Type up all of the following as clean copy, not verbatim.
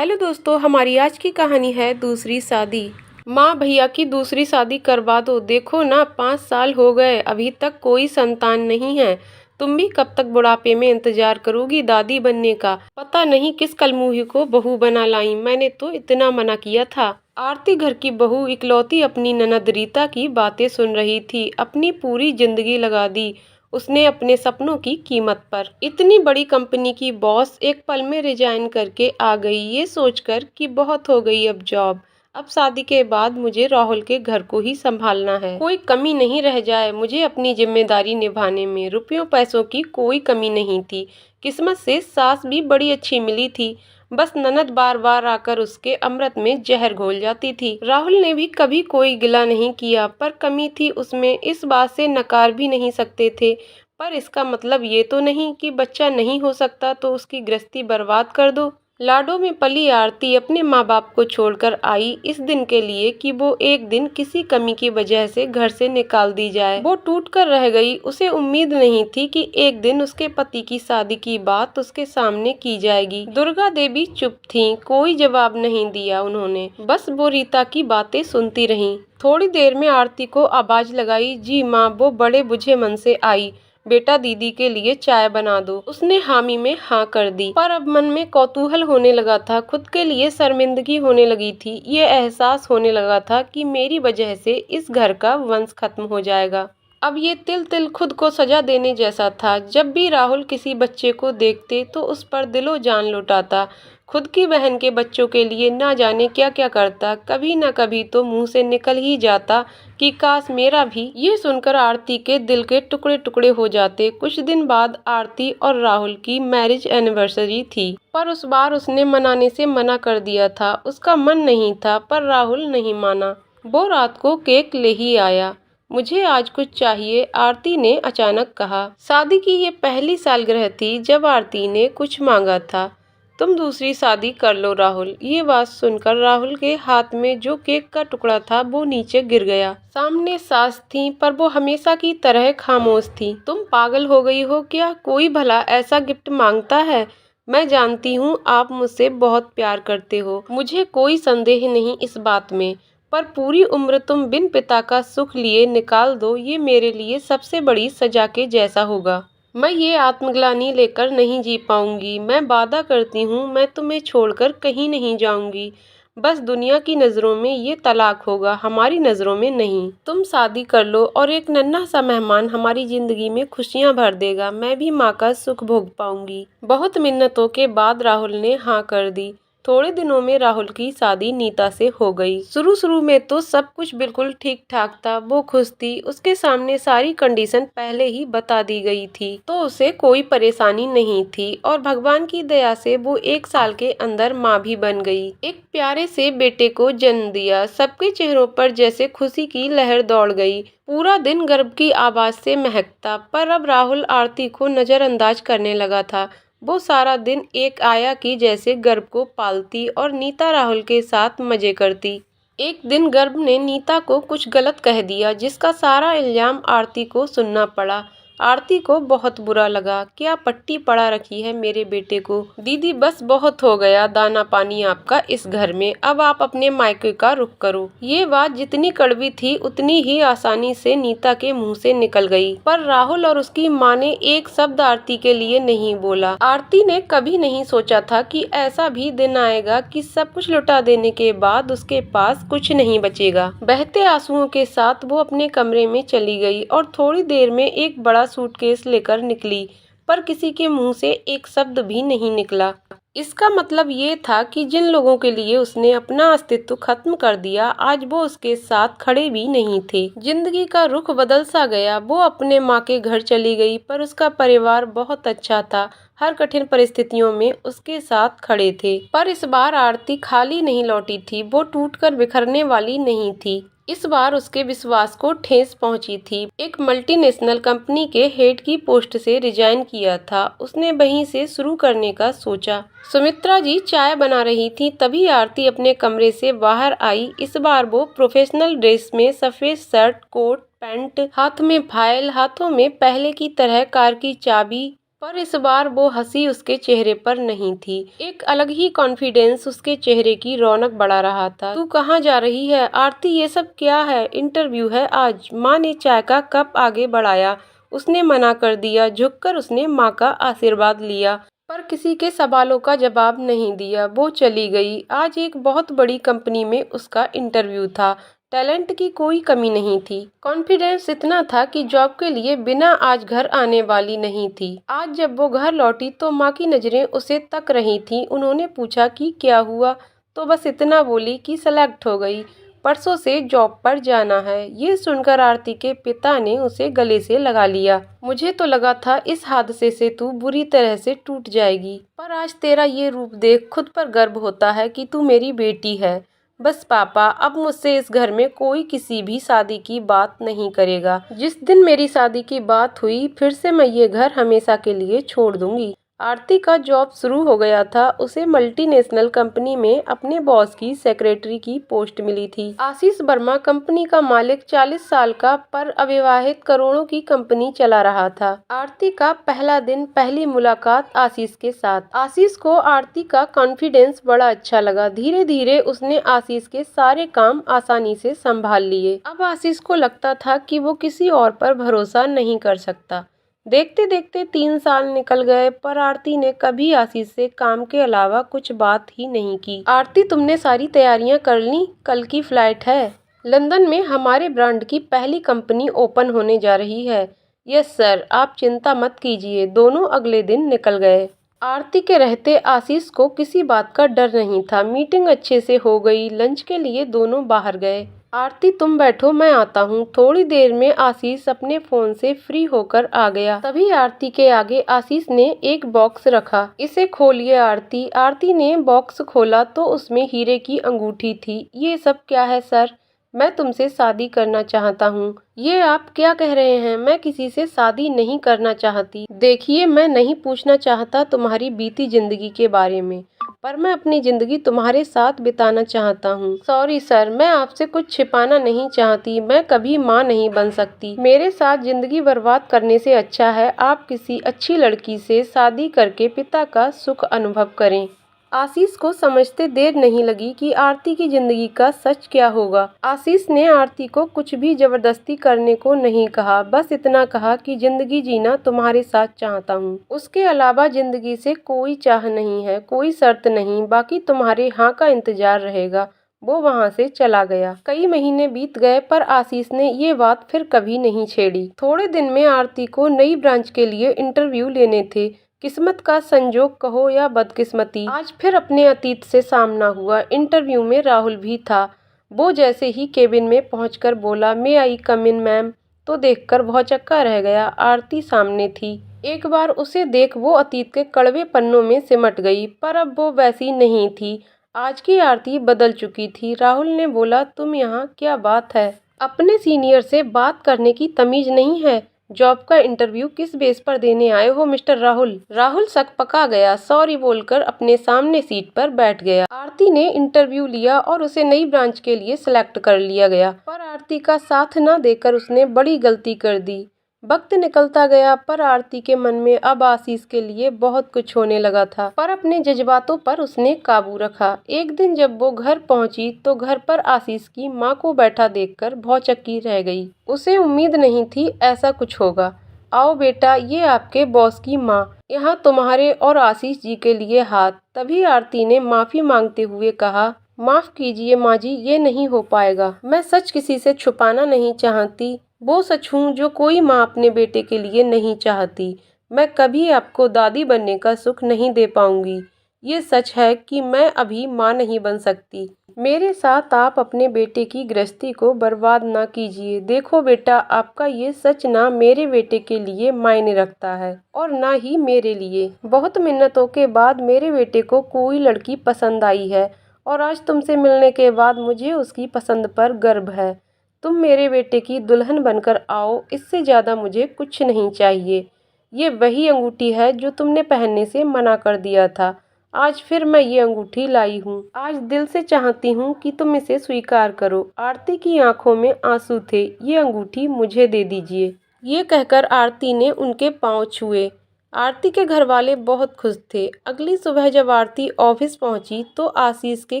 Hello दोस्तों, हमारी आज की कहानी है दूसरी शादी। माँ भैया की दूसरी शादी करवा दो। देखो ना, 5 साल हो गए, अभी तक कोई संतान नहीं है। तुम भी कब तक बुढ़ापे में इंतजार करोगी दादी बनने का? पता नहीं किस कलमुही को बहू बना लाई। मैंने तो इतना मना किया था। आरती घर की बहू इकलौती अपनी ननद रीता की बातें सुन रही थी। अपनी पूरी जिंदगी लगा दी उसने अपने सपनों की कीमत पर। इतनी बड़ी कंपनी की बॉस एक पल में रिजाइन करके आ गई, ये सोचकर कि बहुत हो गई अब जॉब। अब शादी के बाद मुझे राहुल के घर को ही संभालना है। कोई कमी नहीं रह जाए मुझे अपनी जिम्मेदारी निभाने में। रुपयों पैसों की कोई कमी नहीं थी। किस्मत से सास भी बड़ी अच्छी मिली थी। बस ननद बार बार आकर उसके अमृत में जहर घोल जाती थी। राहुल ने भी कभी कोई गिला नहीं किया, पर कमी थी उसमें, इस बात से नकार भी नहीं सकते थे। पर इसका मतलब ये तो नहीं कि बच्चा नहीं हो सकता तो उसकी गृहस्थी बर्बाद कर दो। लाडों में पली आरती अपने माँ बाप को छोड़कर आई इस दिन के लिए कि वो एक दिन किसी कमी की वजह से घर से निकाल दी जाए। वो टूट कर रह गई। उसे उम्मीद नहीं थी कि एक दिन उसके पति की शादी की बात उसके सामने की जाएगी। दुर्गा देवी चुप थीं, कोई जवाब नहीं दिया उन्होंने। बस वो रीता की बातें सुनती रहीं। थोड़ी देर में आरती को आवाज लगाई, जी माँ। वो बड़े बुझे मन से आई। बेटा दीदी के लिए चाय बना दो। उसने हामी में हाँ कर दी, पर अब मन में कौतूहल होने लगा था। खुद के लिए शर्मिंदगी होने लगी थी। ये एहसास होने लगा था कि मेरी वजह से इस घर का वंश खत्म हो जाएगा। अब ये तिल तिल खुद को सजा देने जैसा था। जब भी राहुल किसी बच्चे को देखते तो उस पर दिलो जान लुटाता। खुद की बहन के बच्चों के लिए ना जाने क्या क्या करता। कभी न कभी तो मुंह से निकल ही जाता कि काश मेरा भी। ये सुनकर आरती के दिल के टुकड़े टुकड़े हो जाते। कुछ दिन बाद आरती और राहुल की मैरिज एनिवर्सरी थी, पर उस बार उसने मनाने से मना कर दिया था। उसका मन नहीं था, पर राहुल नहीं माना। वो रात को केक ले ही आया। मुझे आज कुछ चाहिए, आरती ने अचानक कहा। शादी की ये पहली सालगिरह थी जब आरती ने कुछ मांगा था। तुम दूसरी शादी कर लो राहुल। ये बात सुनकर राहुल के हाथ में जो केक का टुकड़ा था वो नीचे गिर गया। सामने सास थी, पर वो हमेशा की तरह खामोश थी। तुम पागल हो गई हो क्या? कोई भला ऐसा गिफ्ट मांगता है? मैं जानती हूँ आप मुझसे बहुत प्यार करते हो, मुझे कोई संदेह नहीं इस बात में, पर पूरी उम्र तुम बिन पिता का सुख लिए निकाल दो, ये मेरे लिए सबसे बड़ी सजा के जैसा होगा। मैं ये आत्मग्लानि लेकर नहीं जी पाऊंगी। मैं वादा करती हूँ मैं तुम्हें छोड़कर कहीं नहीं जाऊंगी। बस दुनिया की नज़रों में ये तलाक होगा, हमारी नज़रों में नहीं। तुम शादी कर लो और एक नन्हा सा मेहमान हमारी जिंदगी में खुशियाँ भर देगा। मैं भी माँ का सुख भोग पाऊंगी। बहुत मिन्नतों के बाद राहुल ने हाँ कर दी। थोड़े दिनों में राहुल की शादी नीता से हो गई। शुरू शुरू में तो सब कुछ बिल्कुल ठीक ठाक था। वो खुश थी। उसके सामने सारी कंडीशन पहले ही बता दी गई थी, तो उसे कोई परेशानी नहीं थी। और भगवान की दया से वो 1 साल के अंदर माँ भी बन गई। एक प्यारे से बेटे को जन्म दिया। सबके चेहरों पर जैसे खुशी की लहर दौड़ गई। पूरा दिन गर्भ की आवाज से महकता। पर अब राहुल आरती को नजरअंदाज करने लगा था। वो सारा दिन एक आया की जैसे गर्भ को पालती और नीता राहुल के साथ मजे करती। एक दिन गर्भ ने नीता को कुछ गलत कह दिया, जिसका सारा इल्जाम आरती को सुनना पड़ा। आरती को बहुत बुरा लगा। क्या पट्टी पड़ा रखी है मेरे बेटे को। दीदी बस बहुत हो गया दाना पानी आपका इस घर में, अब आप अपने मायके का रुख करो। ये बात जितनी कड़वी थी उतनी ही आसानी से नीता के मुंह से निकल गई। पर राहुल और उसकी माँ ने एक शब्द आरती के लिए नहीं बोला। आरती ने कभी नहीं सोचा था कि ऐसा भी दिन आएगा कि सब कुछ लुटा देने के बाद उसके पास कुछ नहीं बचेगा। बहते आंसुओं के साथ वो अपने कमरे में चली गई और थोड़ी देर में एक बड़ा सूटकेस लेकर निकली, पर किसी के मुंह से एक शब्द भी नहीं निकला। इसका मतलब ये था कि जिन लोगों के लिए उसने अपना अस्तित्व खत्म कर दिया, आज वो उसके साथ खड़े भी नहीं थे। जिंदगी का रुख बदल सा गया। वो अपने माँ के घर चली गई, पर उसका परिवार बहुत अच्छा था। हर कठिन परिस्थितियों में उसके साथ खड़े थे। पर इस बार आरती खाली नहीं लौटी थी। वो टूटकर बिखरने वाली नहीं थी। इस बार उसके विश्वास को ठेस पहुंची थी। एक मल्टीनेशनल कंपनी के हेड की पोस्ट से रिजाइन किया था। उसने वहीं से शुरू करने का सोचा। सुमित्रा जी चाय बना रही थी, तभी आरती अपने कमरे से बाहर आई। इस बार वो प्रोफेशनल ड्रेस में, सफेद शर्ट, कोट पैंट, हाथ में फाइल, हाथों में पहले की तरह कार की चाबी। पर इस बार वो हंसी उसके चेहरे पर नहीं थी। एक अलग ही कॉन्फिडेंस उसके चेहरे की रौनक बढ़ा रहा था। तू कहाँ जा रही है आरती, ये सब क्या है? इंटरव्यू है आज। माँ ने चाय का कप आगे बढ़ाया। उसने मना कर दिया। झुककर उसने माँ का आशीर्वाद लिया, पर किसी के सवालों का जवाब नहीं दिया। वो चली गई। आज एक बहुत बड़ी कंपनी में उसका इंटरव्यू था। टैलेंट की कोई कमी नहीं थी। कॉन्फिडेंस इतना था कि जॉब के लिए बिना आज घर आने वाली नहीं थी। आज जब वो घर लौटी तो माँ की नज़रें उसे तक रही थीं। उन्होंने पूछा कि क्या हुआ, तो बस इतना बोली कि सेलेक्ट हो गई, परसों से जॉब पर जाना है। ये सुनकर आरती के पिता ने उसे गले से लगा लिया। मुझे तो लगा था इस हादसे से तू बुरी तरह से टूट जाएगी, पर आज तेरा ये रूप देख खुद पर गर्व होता है कि तू मेरी बेटी है। बस पापा, अब मुझसे इस घर में कोई किसी भी शादी की बात नहीं करेगा। जिस दिन मेरी शादी की बात हुई फिर से मैं ये घर हमेशा के लिए छोड़ दूंगी। आरती का जॉब शुरू हो गया था। उसे मल्टीनेशनल कंपनी में अपने बॉस की सेक्रेटरी की पोस्ट मिली थी। आशीष वर्मा कंपनी का मालिक, 40 साल का पर अविवाहित, करोड़ों की कंपनी चला रहा था। आरती का पहला दिन, पहली मुलाकात आशीष के साथ। आशीष को आरती का कॉन्फिडेंस बड़ा अच्छा लगा। धीरे धीरे उसने आशीष के सारे काम आसानी से संभाल लिए। अब आशीष को लगता था कि वो किसी और पर भरोसा नहीं कर सकता। देखते देखते 3 साल निकल गए, पर आरती ने कभी आशीष से काम के अलावा कुछ बात ही नहीं की। आरती, तुमने सारी तैयारियां कर ली? कल की फ्लाइट है। लंदन में हमारे ब्रांड की पहली कंपनी ओपन होने जा रही है। यस सर, आप चिंता मत कीजिए। दोनों अगले दिन निकल गए। आरती के रहते आशीष को किसी बात का डर नहीं था। मीटिंग अच्छे से हो गई। लंच के लिए दोनों बाहर गए। आरती, तुम बैठो, मैं आता हूँ। थोड़ी देर में आशीष अपने फोन से फ्री होकर आ गया। तभी आरती के आगे आशीष ने एक बॉक्स रखा। इसे खोलिए आरती। आरती ने बॉक्स खोला तो उसमें हीरे की अंगूठी थी। ये सब क्या है सर? मैं तुमसे शादी करना चाहता हूँ। ये आप क्या कह रहे हैं? मैं किसी से शादी नहीं करना चाहती। देखिए, मैं नहीं पूछना चाहता तुम्हारी बीती जिंदगी के बारे में, पर मैं अपनी जिंदगी तुम्हारे साथ बिताना चाहता हूँ। सॉरी सर, मैं आपसे कुछ छिपाना नहीं चाहती। मैं कभी माँ नहीं बन सकती। मेरे साथ जिंदगी बर्बाद करने से अच्छा है आप किसी अच्छी लड़की से शादी करके पिता का सुख अनुभव करें। आशीष को समझते देर नहीं लगी कि आरती की जिंदगी का सच क्या होगा। आशीष ने आरती को कुछ भी जबरदस्ती करने को नहीं कहा, बस इतना कहा कि जिंदगी जीना तुम्हारे साथ चाहता हूँ। उसके अलावा जिंदगी से कोई चाह नहीं है, कोई शर्त नहीं। बाकी तुम्हारे हाँ का इंतजार रहेगा। वो वहाँ से चला गया। कई महीने बीत गए, पर आशीष ने ये बात फिर कभी नहीं छेड़ी। थोड़े दिन में आरती को नई ब्रांच के लिए इंटरव्यू लेने थे। किस्मत का संजोग कहो या बदकिस्मती, आज फिर अपने अतीत से सामना हुआ। इंटरव्यू में राहुल भी था। वो जैसे ही केबिन में पहुंचकर बोला, मे आई कम इन मैम, तो देखकर भौचक्का रह गया। आरती सामने थी। एक बार उसे देख वो अतीत के कड़वे पन्नों में सिमट गई, पर अब वो वैसी नहीं थी। आज की आरती बदल चुकी थी। राहुल ने बोला, तुम यहाँ, क्या बात है? अपने सीनियर से बात करने की तमीज नहीं है? जॉब का इंटरव्यू किस बेस पर देने आए हो मिस्टर राहुल? राहुल सकपका गया। सॉरी बोलकर अपने सामने सीट पर बैठ गया। आरती ने इंटरव्यू लिया और उसे नई ब्रांच के लिए सिलेक्ट कर लिया गया, पर आरती का साथ न देकर उसने बड़ी गलती कर दी। वक्त निकलता गया, पर आरती के मन में अब आशीष के लिए बहुत कुछ होने लगा था, पर अपने जज्बातों पर उसने काबू रखा। एक दिन जब वो घर पहुंची तो घर पर आशीष की माँ को बैठा देखकर भौचक्की रह गई। उसे उम्मीद नहीं थी ऐसा कुछ होगा। आओ बेटा, ये आपके बॉस की माँ, यहाँ तुम्हारे और आशीष जी के लिए हाथ। तभी आरती ने माफी मांगते हुए कहा, माफ कीजिए माँ जी, ये नहीं हो पाएगा। मैं सच किसी से छुपाना नहीं चाहती। वो सच हूँ जो कोई माँ अपने बेटे के लिए नहीं चाहती। मैं कभी आपको दादी बनने का सुख नहीं दे पाऊंगी। ये सच है कि मैं अभी माँ नहीं बन सकती। मेरे साथ आप अपने बेटे की गृहस्थी को बर्बाद ना कीजिए। देखो बेटा, आपका ये सच ना मेरे बेटे के लिए मायने रखता है और ना ही मेरे लिए। बहुत मिन्नतों के बाद मेरे बेटे को कोई लड़की पसंद आई है और आज तुमसे मिलने के बाद मुझे उसकी पसंद पर गर्व है। तुम मेरे बेटे की दुल्हन बनकर आओ, इससे ज़्यादा मुझे कुछ नहीं चाहिए। ये वही अंगूठी है जो तुमने पहनने से मना कर दिया था। आज फिर मैं ये अंगूठी लाई हूँ। आज दिल से चाहती हूँ कि तुम इसे स्वीकार करो। आरती की आंखों में आंसू थे। ये अंगूठी मुझे दे दीजिए। ये कहकर आरती ने उनके पाँव छुए। आरती के घर वाले बहुत खुश थे। अगली सुबह जब आरती ऑफिस पहुंची तो आशीष के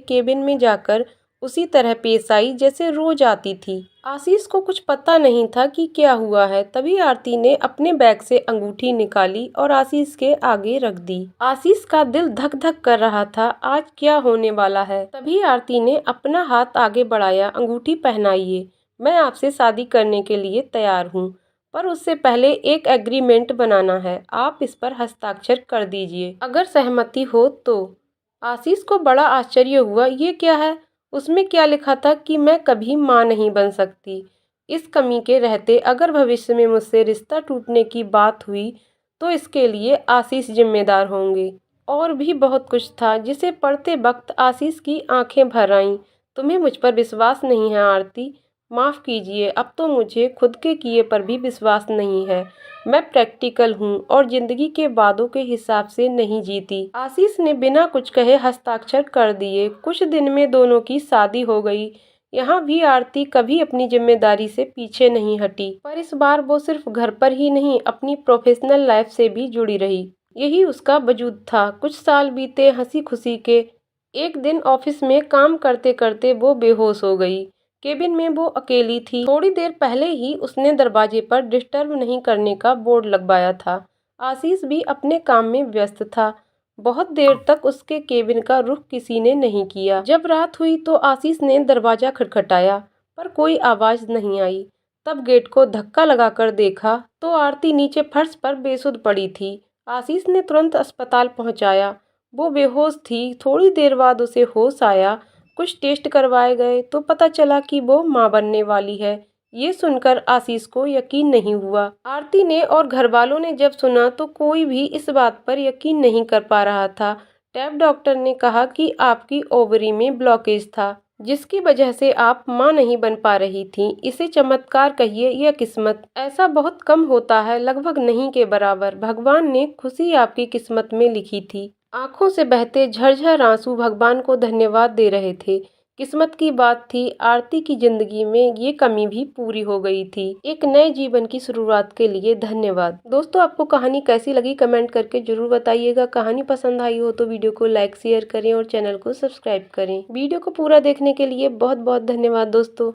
केबिन में जाकर उसी तरह पेश आई जैसे रोज आती थी। आशीष को कुछ पता नहीं था कि क्या हुआ है। तभी आरती ने अपने बैग से अंगूठी निकाली और आशीष के आगे रख दी। आशीष का दिल धक धक कर रहा था, आज क्या होने वाला है। तभी आरती ने अपना हाथ आगे बढ़ाया, अंगूठी पहनाइए, मैं आपसे शादी करने के लिए तैयार हूँ, पर उससे पहले एक एग्रीमेंट बनाना है, आप इस पर हस्ताक्षर कर दीजिए, अगर सहमति हो तो। आशीष को बड़ा आश्चर्य हुआ, ये क्या है? उसमें क्या लिखा था कि मैं कभी माँ नहीं बन सकती। इस कमी के रहते अगर भविष्य में मुझसे रिश्ता टूटने की बात हुई तो इसके लिए आशीष जिम्मेदार होंगे। और भी बहुत कुछ था जिसे पढ़ते वक्त आशीष की आंखें भर आईं। तुम्हें मुझ पर विश्वास नहीं है आरती? माफ़ कीजिए, अब तो मुझे खुद के किए पर भी विश्वास नहीं है। मैं प्रैक्टिकल हूँ और जिंदगी के वादों के हिसाब से नहीं जीती। आशीष ने बिना कुछ कहे हस्ताक्षर कर दिए। कुछ दिन में दोनों की शादी हो गई। यहाँ भी आरती कभी अपनी जिम्मेदारी से पीछे नहीं हटी, पर इस बार वो सिर्फ घर पर ही नहीं, अपनी प्रोफेशनल लाइफ से भी जुड़ी रही। यही उसका वजूद था। कुछ साल बीते हंसी खुशी के। एक दिन ऑफिस में काम करते करते वो बेहोश हो गई। केबिन में वो अकेली थी। थोड़ी देर पहले ही उसने दरवाजे पर डिस्टर्ब नहीं करने का बोर्ड लगवाया था। आशीष भी अपने काम में व्यस्त था। बहुत देर तक उसके केबिन का रुख किसी ने नहीं किया। जब रात हुई तो आशीष ने दरवाजा खटखटाया, पर कोई आवाज नहीं आई। तब गेट को धक्का लगाकर देखा तो आरती नीचे फर्श पर बेसुध पड़ी थी। आशीष ने तुरंत अस्पताल पहुंचाया। वो बेहोश थी। थोड़ी देर बाद उसे होश आया। कुछ टेस्ट करवाए गए तो पता चला कि वो मां बनने वाली है। ये सुनकर आशीष को यकीन नहीं हुआ। आरती ने और घर वालों ने जब सुना तो कोई भी इस बात पर यकीन नहीं कर पा रहा था। टैब डॉक्टर ने कहा कि आपकी ओवरी में ब्लॉकेज था, जिसकी वजह से आप मां नहीं बन पा रही थीं। इसे चमत्कार कहिए या किस्मत, ऐसा बहुत कम होता है, लगभग नहीं के बराबर। भगवान ने खुशी आपकी किस्मत में लिखी थी। आंखों से बहते झरझर आंसू भगवान को धन्यवाद दे रहे थे। किस्मत की बात थी, आरती की जिंदगी में ये कमी भी पूरी हो गई थी। एक नए जीवन की शुरुआत के लिए धन्यवाद। दोस्तों, आपको कहानी कैसी लगी कमेंट करके जरूर बताइएगा। कहानी पसंद आई हो तो वीडियो को लाइक शेयर करें और चैनल को सब्सक्राइब करें। वीडियो को पूरा देखने के लिए बहुत बहुत धन्यवाद दोस्तों।